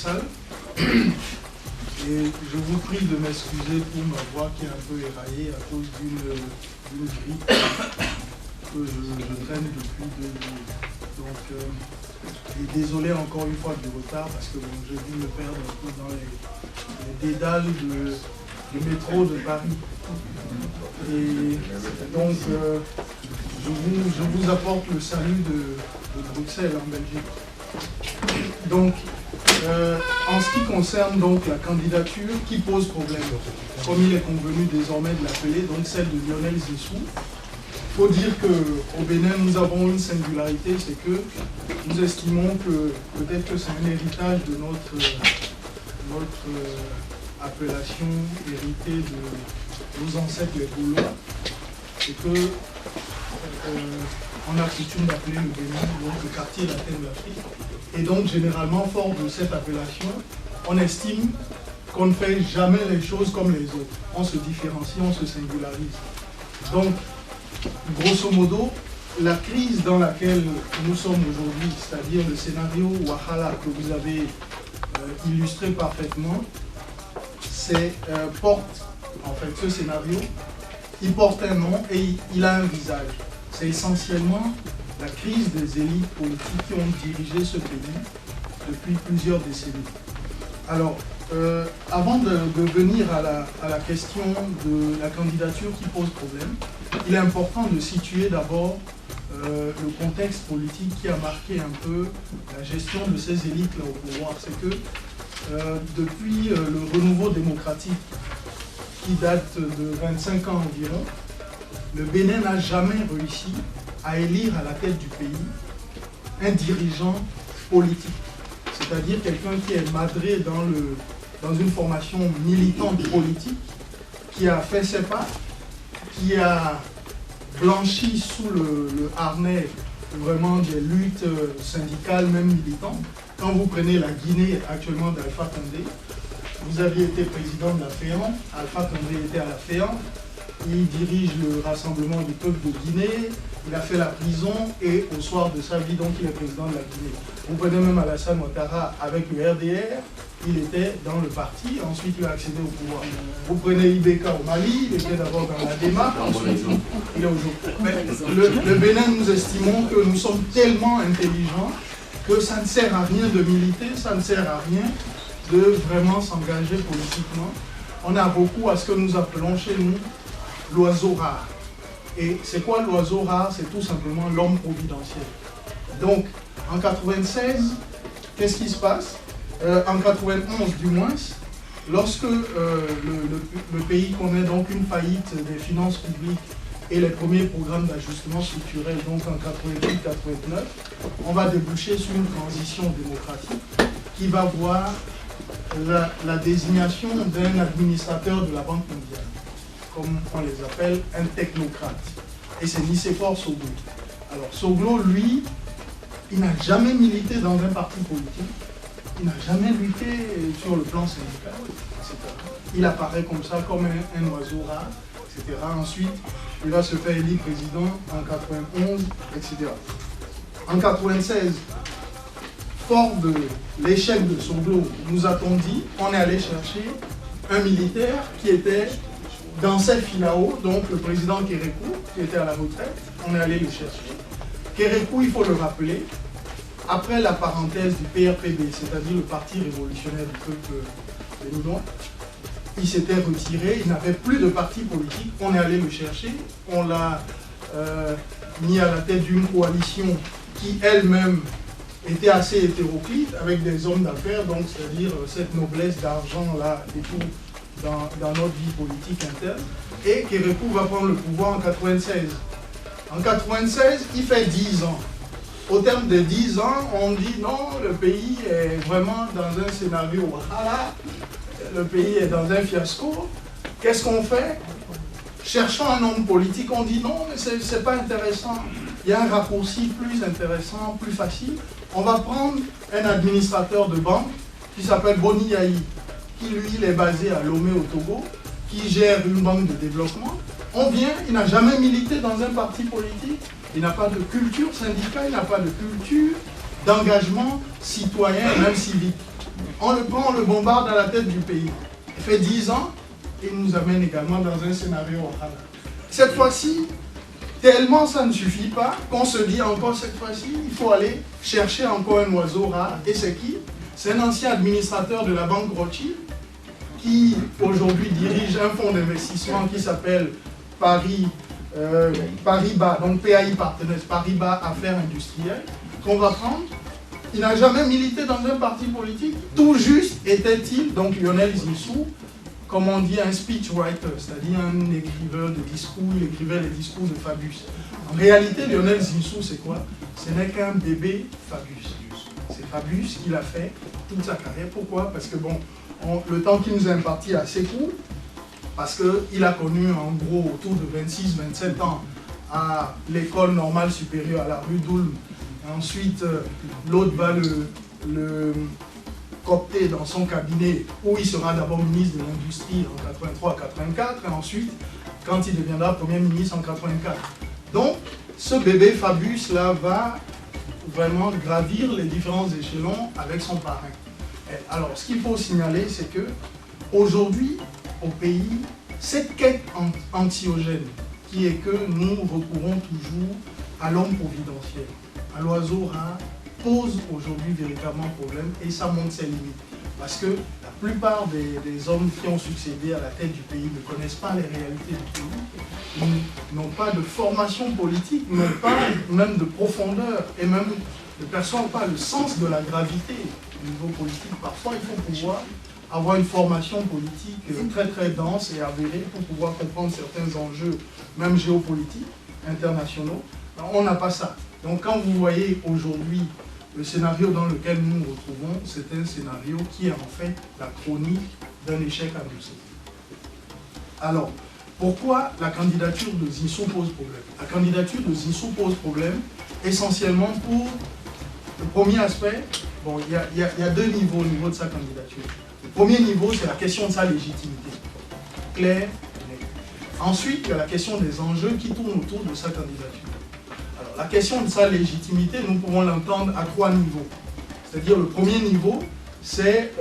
salle. Et je vous prie de m'excuser pour ma voix qui est un peu éraillée à cause d'une grippe que je traîne depuis 2 jours. Donc, et désolé encore une fois du retard parce que bon, je dû me perdre un peu dans les dédales du métro de Paris. Et donc, je vous apporte le salut de Bruxelles en Belgique. Donc, en ce qui concerne donc la candidature qui pose problème, comme il est convenu désormais de l'appeler, donc celle de Lionel Zissou, il faut dire qu'au Bénin, nous avons une singularité, c'est que nous estimons que peut-être que c'est un héritage de notre appellation héritée de nos ancêtres les Gaulois, c'est que on a coutume d'appeler le Bénin donc le quartier latin de l'Afrique. Et donc, généralement, fort de cette appellation, on estime qu'on ne fait jamais les choses comme les autres. On se différencie, on se singularise. Donc, grosso modo, la crise dans laquelle nous sommes aujourd'hui, c'est-à-dire le scénario Wahala que vous avez illustré parfaitement, porte, en fait, ce scénario, il porte un nom et il a un visage. C'est essentiellement la crise des élites politiques qui ont dirigé ce pays depuis plusieurs décennies. Alors, avant de venir à la question de la candidature qui pose problème, il est important de situer d'abord le contexte politique qui a marqué un peu la gestion de ces élites-là au pouvoir. C'est que depuis le renouveau démocratique qui date de 25 ans environ, le Bénin n'a jamais réussi à élire à la tête du pays un dirigeant politique, c'est-à-dire quelqu'un qui est madré dans une formation militante politique, qui a fait ses pas, qui a blanchi sous le harnais vraiment des luttes syndicales, même militantes. Quand vous prenez la Guinée actuellement d'Alpha Condé, vous aviez été président de la FEAN, Alpha Condé était à la FEAN, il dirige le Rassemblement du peuple de Guinée, il a fait la prison et au soir de sa vie, donc il est président de la Guinée. Vous prenez même Alassane Ouattara avec le RDR, il était dans le parti, ensuite il a accédé au pouvoir. Vous prenez Ibeka au Mali, il était d'abord dans la DEMA, ensuite il est aujourd'hui. Mais le Bénin, nous estimons que nous sommes tellement intelligents que ça ne sert à rien de militer, ça ne sert à rien de vraiment s'engager politiquement. On a beaucoup à ce que nous appelons chez nous l'oiseau rare. Et c'est quoi l'oiseau rare? C'est tout simplement l'homme providentiel. Donc, en 96, qu'est-ce qui se passe? En 91 du moins, lorsque le pays connaît donc une faillite des finances publiques et les premiers programmes d'ajustement structurel, donc en 88-89, on va déboucher sur une transition démocratique qui va voir la désignation d'un administrateur de la Banque mondiale, comme on les appelle, un technocrate. Et c'est Nicéphore Soglo. Alors Soglo, lui, il n'a jamais milité dans un parti politique, il n'a jamais lutté sur le plan syndical, etc. Il apparaît comme ça, comme un oiseau rare, etc. Ensuite, il va se faire élire président en 91, etc. En 96, fort de l'échec de Soglo, nous a-t-on dit, on est allé chercher un militaire qui était dans cette filao, donc le président Kérékou, qui était à la retraite, on est allé le chercher. Kérékou, il faut le rappeler, après la parenthèse du PRPB, c'est-à-dire le Parti révolutionnaire du peuple béninois, il s'était retiré, il n'avait plus de parti politique, on est allé le chercher, on l'a mis à la tête d'une coalition qui elle-même était assez hétéroclite, avec des hommes d'affaires, donc c'est-à-dire cette noblesse d'argent-là et tout, dans notre vie politique interne, et Kérékou va prendre le pouvoir en 96. En 96, il fait 10 ans. Au terme de 10 ans, on dit non, le pays est vraiment dans un scénario Wahala, le pays est dans un fiasco. Qu'est-ce qu'on fait? Cherchant un homme politique, on dit non, mais c'est pas intéressant. Il y a un raccourci plus intéressant, plus facile. On va prendre un administrateur de banque qui s'appelle Boni Yahi, qui lui il est basé à Lomé au Togo, qui gère une banque de développement. On vient, il n'a jamais milité dans un parti politique, il n'a pas de culture syndicale, il n'a pas de culture d'engagement citoyen et même civique. On le prend, on le bombarde à la tête du pays. Il fait 10 ans et il nous amène également dans un scénario oral. Cette fois-ci, tellement ça ne suffit pas qu'on se dit encore cette fois-ci, il faut aller chercher encore un oiseau rare. Et c'est qui? C'est un ancien administrateur de la banque Rothschild qui aujourd'hui dirige un fonds d'investissement qui s'appelle Paribas, donc PAI Partners, Paribas Affaires Industrielles, qu'on va prendre. Il n'a jamais milité dans un parti politique. Tout juste était-il, donc Lionel Zinsou, comme on dit, un speechwriter, c'est-à-dire un écrivain de discours, il écrivait les discours de Fabius. En réalité, Lionel Zinsou, c'est quoi? Ce n'est qu'un bébé Fabius. C'est Fabius qui l'a fait toute sa carrière. Pourquoi? Parce que bon, le temps qu'il nous a imparti est assez court, parce qu'il a connu en gros autour de 26-27 ans à l'école normale supérieure à la rue d'Ulm. Ensuite, l'autre va le coopter dans son cabinet où il sera d'abord ministre de l'Industrie en 83 à 84 et ensuite, quand il deviendra Premier ministre en 84. Donc, ce bébé Fabius là va vraiment gravir les différents échelons avec son parrain. Alors, ce qu'il faut signaler, c'est que aujourd'hui, au pays, cette quête anxiogène qui est que nous recourons toujours à l'homme providentiel, à l'oiseau rare, pose aujourd'hui véritablement problème et ça montre ses limites. Parce que la plupart des hommes qui ont succédé à la tête du pays ne connaissent pas les réalités du pays, ils n'ont pas de formation politique, n'ont pas même de profondeur et même ne perçoivent pas le sens de la gravité au niveau politique. Parfois, il faut pouvoir avoir une formation politique très très dense et avérée pour pouvoir comprendre certains enjeux, même géopolitiques, internationaux. On n'a pas ça. Donc quand vous voyez aujourd'hui le scénario dans lequel nous nous retrouvons, c'est un scénario qui est en fait la chronique d'un échec annoncé. Alors, pourquoi la candidature de Zinsou pose problème? La candidature de Zinsou pose problème essentiellement pour le premier aspect. Bon, il y a deux niveaux au niveau de sa candidature. Le premier niveau, c'est la question de sa légitimité. Claire et nette. Ensuite, il y a la question des enjeux qui tournent autour de sa candidature. Alors, la question de sa légitimité, nous pouvons l'entendre à trois niveaux. C'est-à-dire, le premier niveau, c'est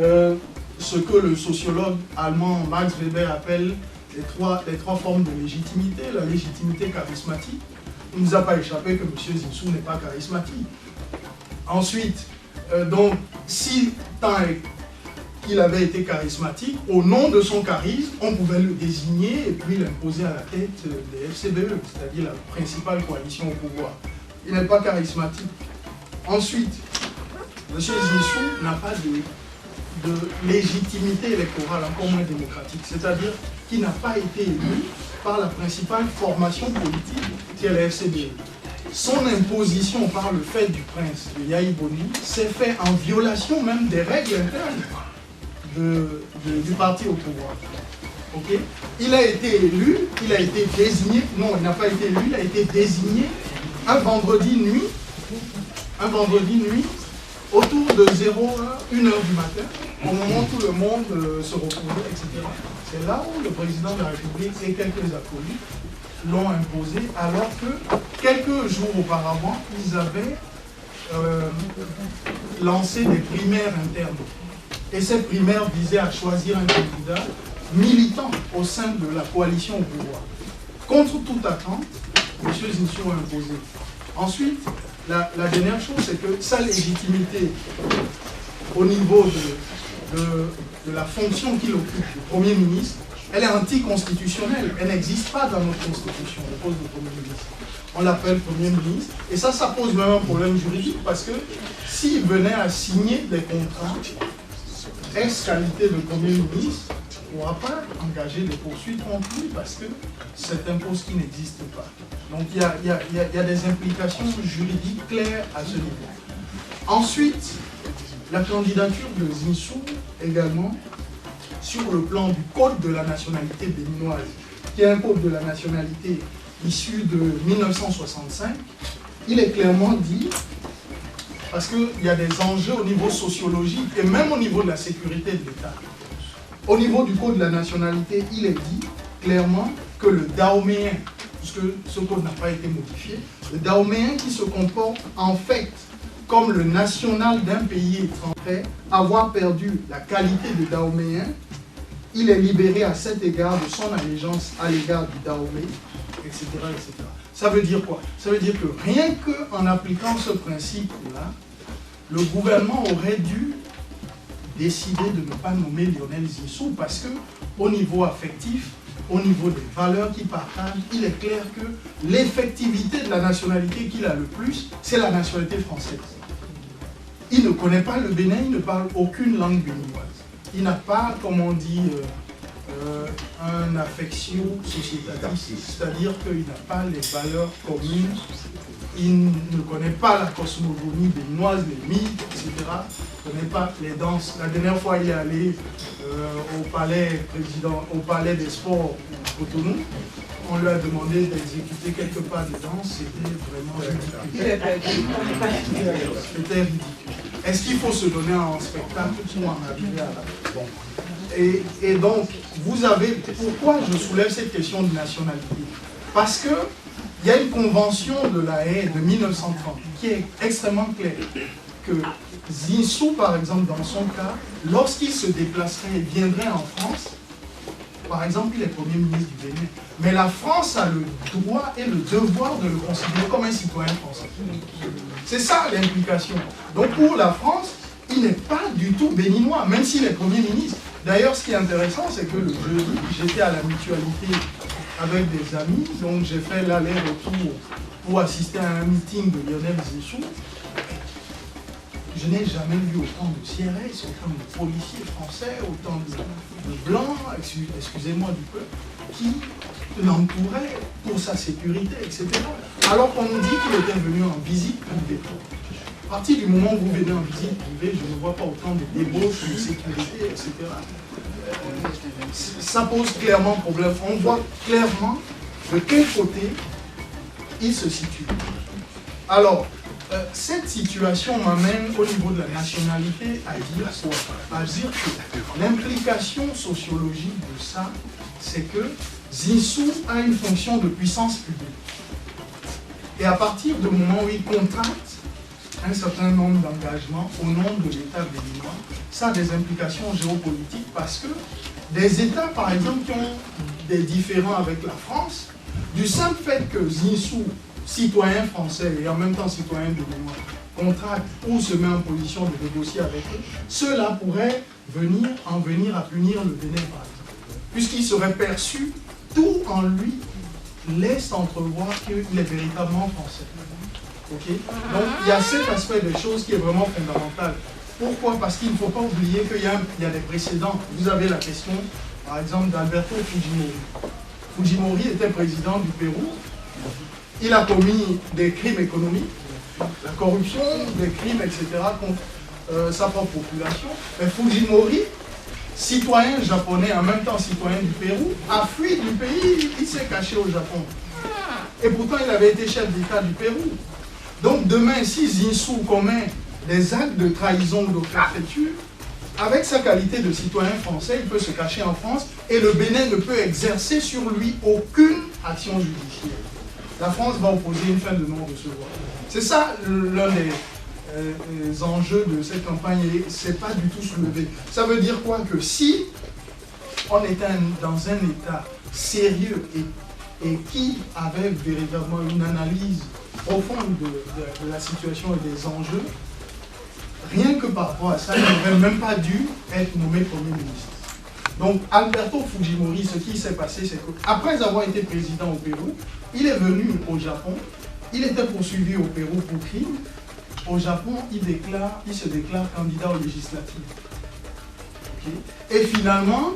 ce que le sociologue allemand Max Weber appelle les trois formes de légitimité. La légitimité charismatique. Il ne nous a pas échappé que M. Zinsou n'est pas charismatique. Ensuite, donc, si tant qu'il avait été charismatique, au nom de son charisme, on pouvait le désigner et puis l'imposer à la tête des FCBE, c'est-à-dire la principale coalition au pouvoir. Il n'est pas charismatique. Ensuite, M. Zinsou n'a pas de légitimité électorale, encore moins démocratique, c'est-à-dire qu'il n'a pas été élu par la principale formation politique qui est la FCBE. Son imposition par le fait du prince de Yahi Boni s'est fait en violation même des règles internes du parti au pouvoir. Okay? Il a été élu, il a été désigné, non, il n'a pas été élu, il a été désigné un vendredi nuit, autour de 1h du matin, au moment où tout le monde se retrouvait, etc. C'est là où le président de la République et quelques acolytes l'ont imposé, alors que quelques jours auparavant, ils avaient lancé des primaires internes. Et ces primaires visaient à choisir un candidat militant au sein de la coalition au pouvoir. Contre toute attente, M. Zinsou a imposé. Ensuite, la dernière chose, c'est que sa légitimité au niveau de la fonction qu'il occupe, le Premier ministre, elle est anticonstitutionnelle. Elle n'existe pas dans notre constitution, le poste de Premier ministre. On l'appelle Premier ministre. Et ça pose même un problème juridique parce que s'il venait à signer des contrats ex-qualité de Premier ministre, on ne pourra pas engager des poursuites contre lui parce que c'est un poste qui n'existe pas. Donc il y a des implications juridiques claires à ce niveau. Ensuite, la candidature de Zinsou également sur le plan du code de la nationalité béninoise, qui est un code de la nationalité issu de 1965, il est clairement dit, parce qu'il y a des enjeux au niveau sociologique et même au niveau de la sécurité de l'État. Au niveau du code de la nationalité, il est dit clairement que le Dahoméen, puisque ce code n'a pas été modifié, le Dahoméen qui se comporte en fait comme le national d'un pays étranger, avoir perdu la qualité de Dahoméen, il est libéré à cet égard de son allégeance à l'égard du Dahomey, etc., etc. Ça veut dire quoi? Ça veut dire que rien qu'en appliquant ce principe-là, le gouvernement aurait dû décider de ne pas nommer Lionel Zinsou parce que, au niveau affectif, au niveau des valeurs qu'il partage, il est clair que l'effectivité de la nationalité qu'il a le plus, c'est la nationalité française. Il ne connaît pas le Bénin, il ne parle aucune langue béninoise. Il n'a pas, comme on dit, un affection sociétatiste, c'est-à-dire qu'il n'a pas les valeurs communes, il ne connaît pas la cosmogonie béninoise, les mythes, etc. Il ne connaît pas les danses. La dernière fois, il est allé au palais des sports Cotonou. On lui a demandé d'exécuter quelques pas de danse, c'était vraiment ridicule. C'était ridicule. Est-ce qu'il faut se donner en spectacle pour en arriver à là? Bon. Et donc, vous avez... Pourquoi je soulève cette question de nationalité? Parce que il y a une convention de La Haye de 1930 qui est extrêmement claire. Que Zinsou, par exemple, dans son cas, lorsqu'il se déplacerait et viendrait en France, par exemple, il est Premier ministre du Bénin, mais la France a le droit et le devoir de le considérer comme un citoyen français. C'est ça l'implication. Donc pour la France, il n'est pas du tout béninois, même s'il est Premier ministre. D'ailleurs, ce qui est intéressant, c'est que le jeudi, j'étais à la mutualité avec des amis, donc j'ai fait l'aller-retour pour assister à un meeting de Lionel Zinsou. Je n'ai jamais vu autant de CRS, autant de policiers français, autant de blancs, excusez-moi du peu, qui l'entouraient pour sa sécurité, etc. Alors qu'on nous dit qu'il était venu en visite privée. À partir du moment où vous venez en visite privée, je ne vois pas autant de débauches, de sécurité, etc. Ça pose clairement problème. On voit clairement de quel côté il se situe. Alors, cette situation m'amène au niveau de la nationalité à dire quoi? À dire que l'implication sociologique de ça, c'est que Zinsou a une fonction de puissance publique. Et à partir du moment où il contracte un certain nombre d'engagements au nom de l'État béninois, ça a des implications géopolitiques parce que des États, par exemple, qui ont des différends avec la France, du simple fait que Zinsou, citoyen français et en même temps citoyen béninois, contracte ou se met en position de négocier avec eux, cela pourrait en venir à punir le Bénin, par exemple. Puisqu'il serait perçu, tout en lui laisse entrevoir qu'il est véritablement français. Okay? Donc il y a cet aspect des choses qui est vraiment fondamental. Pourquoi? Parce qu'il ne faut pas oublier qu'il y a des précédents. Vous avez la question, par exemple, d'Alberto Fujimori. Fujimori était président du Pérou. Il a commis des crimes économiques, la corruption, des crimes, etc., contre sa propre population. Mais Fujimori, citoyen japonais, en même temps citoyen du Pérou, a fui du pays, il s'est caché au Japon. Et pourtant, il avait été chef d'État du Pérou. Donc demain, si Zinsou commet des actes de trahison ou de forfaiture, avec sa qualité de citoyen français, il peut se cacher en France et le Bénin ne peut exercer sur lui aucune action judiciaire. La France va opposer une fin de non-recevoir. C'est ça l'un des enjeux de cette campagne et ce n'est pas du tout soulevé. Ça veut dire quoi? Que si on était dans un État sérieux et qui avait véritablement une analyse profonde de la situation et des enjeux, rien que par rapport à ça, il n'aurait même pas dû être nommé Premier ministre. Donc Alberto Fujimori, ce qui s'est passé, c'est qu'après avoir été président au Pérou, il est venu au Japon, il était poursuivi au Pérou pour crime. Au Japon, il se déclare candidat aux législatives. Okay? Et finalement,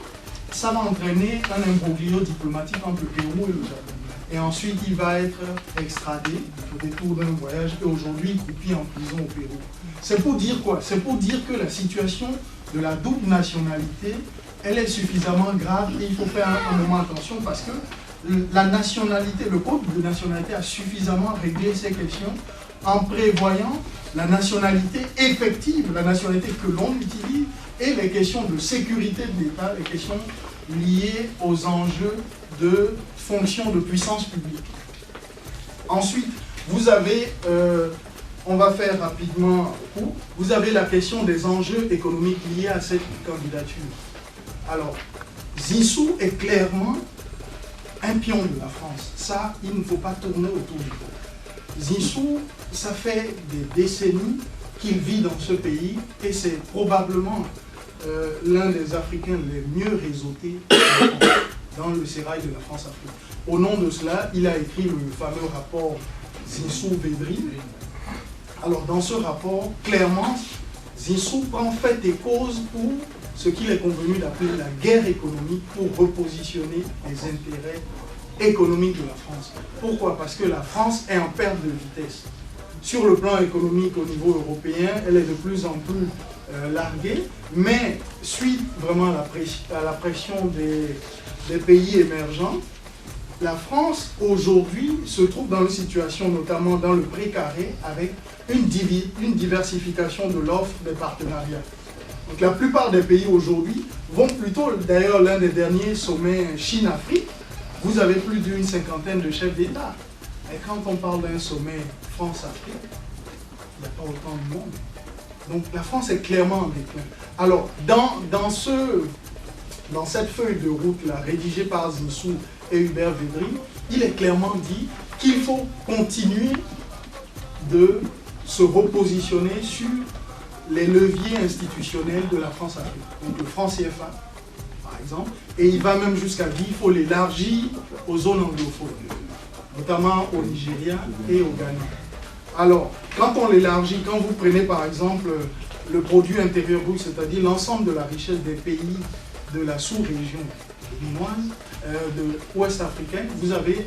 ça va entraîner un imbroglio diplomatique entre le Pérou et le Japon. Et ensuite, il va être extradé au détour d'un voyage et aujourd'hui, il croupit en prison au Pérou. C'est pour dire quoi? C'est pour dire que la situation de la double nationalité, elle est suffisamment grave et il faut faire un moment attention parce que la nationalité, le code de nationalité a suffisamment réglé ces questions en prévoyant la nationalité effective, la nationalité que l'on utilise et les questions de sécurité de l'État, les questions liées aux enjeux de fonction de puissance publique. Ensuite, vous avez on va faire rapidement court. Vous avez la question des enjeux économiques liés à cette candidature. Alors, Zinsou est clairement un pion de la France. Ça, il ne faut pas tourner autour du pot. Zinsou, ça fait des décennies qu'il vit dans ce pays et c'est probablement l'un des Africains les mieux réseautés dans le sérail de la France-Afrique. Au nom de cela, il a écrit le fameux rapport Zinsou-Védrine. Alors dans ce rapport, clairement, Zinsou prend fait et cause pour ce qu'il est convenu d'appeler la guerre économique pour repositionner les intérêts économiques de la France. Pourquoi? Parce que la France est en perte de vitesse. Sur le plan économique au niveau européen, elle est de plus en plus larguée, mais suite vraiment à la pression des pays émergents, la France aujourd'hui se trouve dans une situation, notamment dans le précaré, avec une diversification de l'offre des partenariats. Donc la plupart des pays aujourd'hui vont plutôt, d'ailleurs l'un des derniers sommets Chine-Afrique, vous avez plus d'une cinquantaine de chefs d'État. Et quand on parle d'un sommet France-Afrique, il n'y a pas autant de monde. Donc la France est clairement en déclin. Alors dans cette feuille de route-là, rédigée par Zinsou et Hubert Védrine, il est clairement dit qu'il faut continuer de se repositionner sur les leviers institutionnels de la France-Afrique. Donc le franc CFA, par exemple, et il va même jusqu'à dire qu'il faut l'élargir aux zones anglophones, notamment au Nigeria et au Ghana. Alors, quand on l'élargit, quand vous prenez par exemple le produit intérieur brut, c'est-à-dire l'ensemble de la richesse des pays de la sous-région béninoise, de ouest africaine, vous avez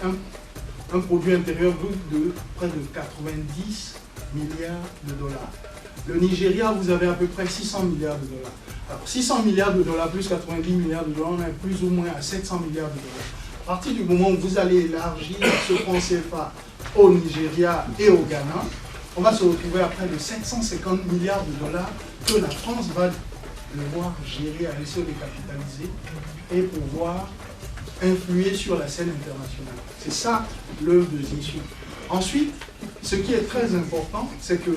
un produit intérieur brut de près de 90 milliards de dollars. Le Nigeria, vous avez à peu près 600 milliards de dollars. Alors, 600 milliards de dollars plus 90 milliards de dollars, on est plus ou moins à 700 milliards de dollars. À partir du moment où vous allez élargir ce franc CFA au Nigeria et au Ghana, on va se retrouver à près de 750 milliards de dollars que la France va devoir gérer à l'essai décapitalisé et pouvoir influer sur la scène internationale. C'est ça l'œuvre de Zinsou. Ensuite, ce qui est très important, c'est que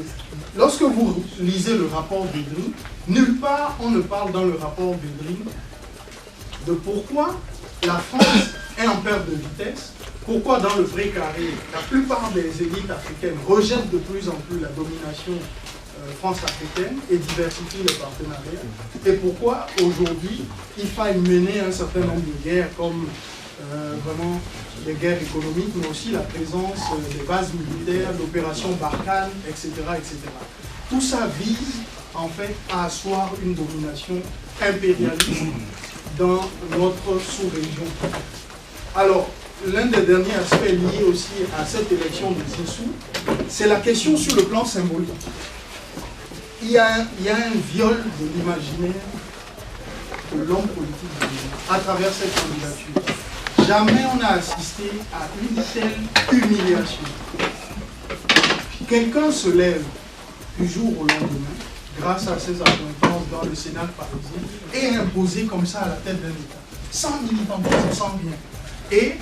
lorsque vous lisez le rapport Védrine, nulle part on ne parle dans le rapport Védrine de pourquoi la France est en perte de vitesse, pourquoi dans le précaré, la plupart des élites africaines rejettent de plus en plus la domination France-africaine et diversifient les partenariats, et pourquoi aujourd'hui il faille mener un certain nombre de guerres comme vraiment les guerres économiques, mais aussi la présence des bases militaires, l'opération Barkhane, etc., etc. Tout ça vise en fait à asseoir une domination impérialiste dans notre sous-région. Alors, l'un des derniers aspects liés aussi à cette élection de Zinsou, c'est la question sur le plan symbolique. Il y a un viol de l'imaginaire de l'homme politique à travers cette candidature. Jamais on n'a assisté à une telle humiliation. Quelqu'un se lève du jour au lendemain, grâce à ses accointances dans le Sénat parisien, et est imposé comme ça à la tête d'un État. Sans militantisme, sans rien. Et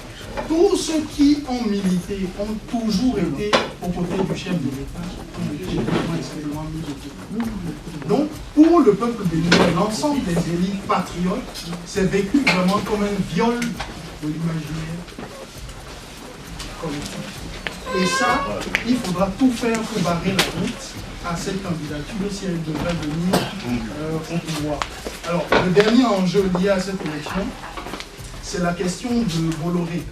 tous ceux qui ont milité ont toujours été aux côtés du chef de l'État, extrêmement mis de côté. Donc, pour le peuple béninois, l'ensemble des élites patriotes, c'est vécu vraiment comme un viol de l'imaginaire collectif. Et ça, il faudra tout faire pour barrer la route à cette candidature si elle devrait venir au pouvoir. Alors, le dernier enjeu lié à cette élection, c'est la question de Bolloré.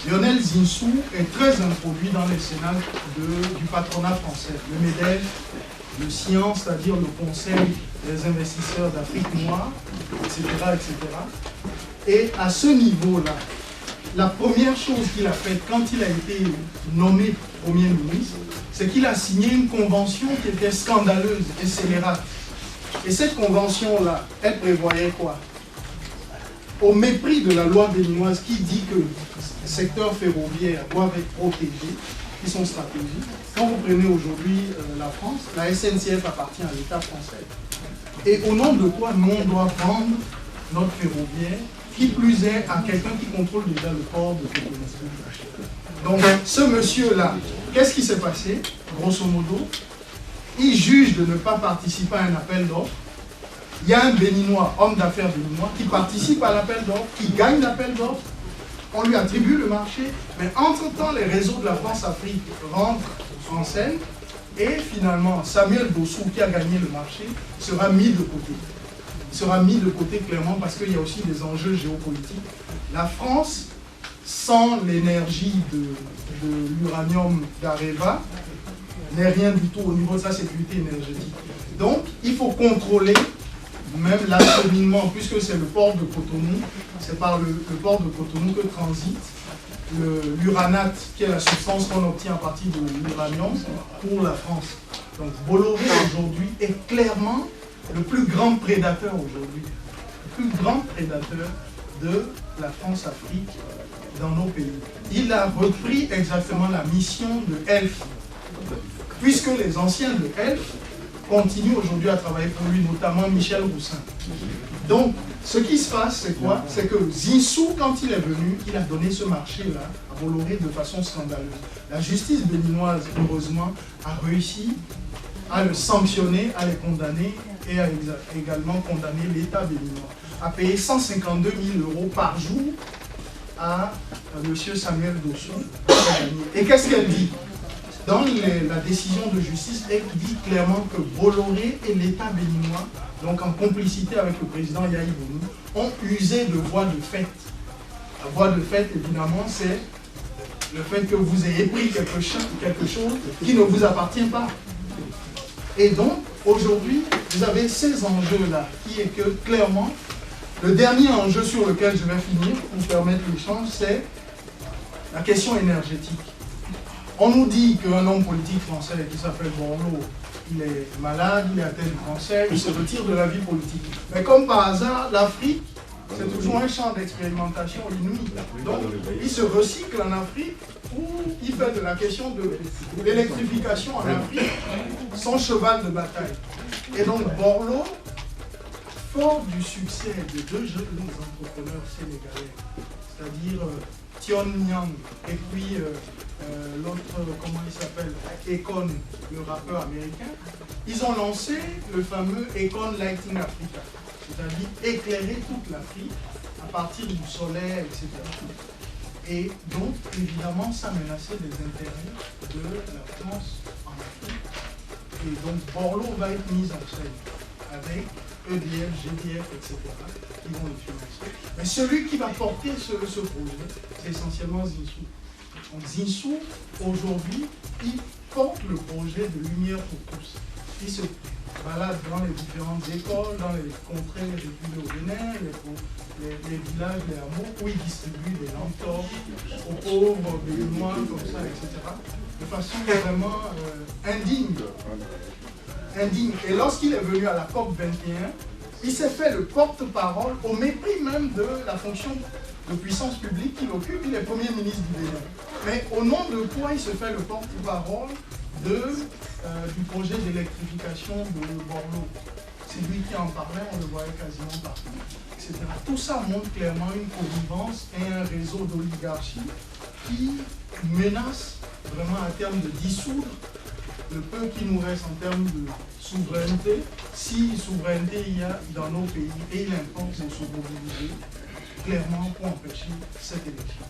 Lionel Zinsou est très introduit dans les sénats du patronat français, le MEDEF, le SIAN, c'est-à-dire le Conseil des investisseurs d'Afrique noire, etc., etc. Et à ce niveau-là, la première chose qu'il a faite quand il a été nommé Premier ministre, c'est qu'il a signé une convention qui était scandaleuse et scélérate. Et cette convention-là, elle prévoyait quoi? Au mépris de la loi béninoise qui dit que les secteurs ferroviaires doivent être protégés, qui sont stratégiques. Quand vous prenez aujourd'hui la France, la SNCF appartient à l'État français. Et au nom de quoi nous, on doit vendre notre ferroviaire qui plus est à quelqu'un qui contrôle déjà le port de Cotonou. Donc, ce monsieur-là, qu'est-ce qui s'est passé? Grosso modo, il juge de ne pas participer à un appel d'offres. Il y a un Béninois, homme d'affaires béninois, qui participe à l'appel d'offres, qui gagne l'appel d'offres. On lui attribue le marché, mais entre-temps, les réseaux de la France-Afrique rentrent en scène et finalement, Samuel Dossou, qui a gagné le marché, sera mis de côté. Il sera mis de côté clairement parce qu'il y a aussi des enjeux géopolitiques. La France, sans l'énergie de l'uranium d'Areva, n'est rien du tout au niveau de sa sécurité énergétique. Donc, il faut contrôler même l'acheminement, puisque c'est le port de Cotonou, c'est par le port de Cotonou que transite l'uranate, qui est la substance qu'on obtient à partir de l'uranium pour la France. Donc Bolloré aujourd'hui est clairement le plus grand prédateur aujourd'hui, le plus grand prédateur de la France-Afrique dans nos pays. Il a repris exactement la mission de ELF, puisque les anciens de ELF continue aujourd'hui à travailler pour lui, notamment Michel Roussin. Donc, ce qui se passe, c'est quoi? C'est que Zinsou, quand il est venu, il a donné ce marché-là à Bolloré de façon scandaleuse. La justice béninoise, heureusement, a réussi à le sanctionner, à les condamner et à également condamner l'État béninois à payer 152 000 € par jour à M. Samuel Dossou. Et qu'est-ce qu'elle dit? Dans la décision de justice, elle dit clairement que Bolloré et l'État béninois, donc en complicité avec le président Yahi Boni, ont usé de voie de fait. La voie de fait, évidemment, c'est le fait que vous ayez pris quelque chose qui ne vous appartient pas. Et donc, aujourd'hui, vous avez ces enjeux-là, qui est que, clairement, le dernier enjeu sur lequel je vais finir, pour permettre l'échange, c'est la question énergétique. On nous dit qu'un homme politique français qui s'appelle Borloo, il est malade, il est atteint du cancer, il se retire de la vie politique. Mais comme par hasard, l'Afrique, c'est toujours un champ d'expérimentation inouï. Donc, il se recycle en Afrique, où il fait de la question de l'électrification en Afrique son cheval de bataille. Et donc, Borloo, fort du succès de deux jeunes entrepreneurs sénégalais, c'est-à-dire Tion Nyang et puis l'autre, comment il s'appelle, Akon, le rappeur américain, ils ont lancé le fameux Akon Lighting Africa, c'est-à-dire éclairer toute l'Afrique à partir du soleil, etc. Et donc, évidemment, ça menaçait les intérêts de la France en Afrique. Et donc, Borloo va être mis en scène avec EDF, GDF, etc., qui vont le financer. Mais celui qui va porter ce projet, c'est essentiellement Zinsou. Donc Zinsou, aujourd'hui, il porte le projet de Lumière pour tous. Il se balade dans les différentes écoles, dans les contrées reculées au Bénin, les villages, les hameaux, où il distribue des lampes torches aux pauvres béninois, comme ça, etc., de façon vraiment indigne. Et lorsqu'il est venu à la COP 21, il s'est fait le porte-parole au mépris même de la fonction de puissance publique qu'il occupe. Il est Premier ministre du Bénin. Mais au nom de quoi il se fait le porte-parole du projet d'électrification de Borloo? C'est lui qui en parlait, on le voyait quasiment partout, etc. Tout ça montre clairement une connivence et un réseau d'oligarchie qui menace vraiment à terme de dissoudre le peu qui nous reste en termes de souveraineté, si souveraineté il y a dans nos pays, et il importe de se mobiliser clairement pour empêcher cette élection.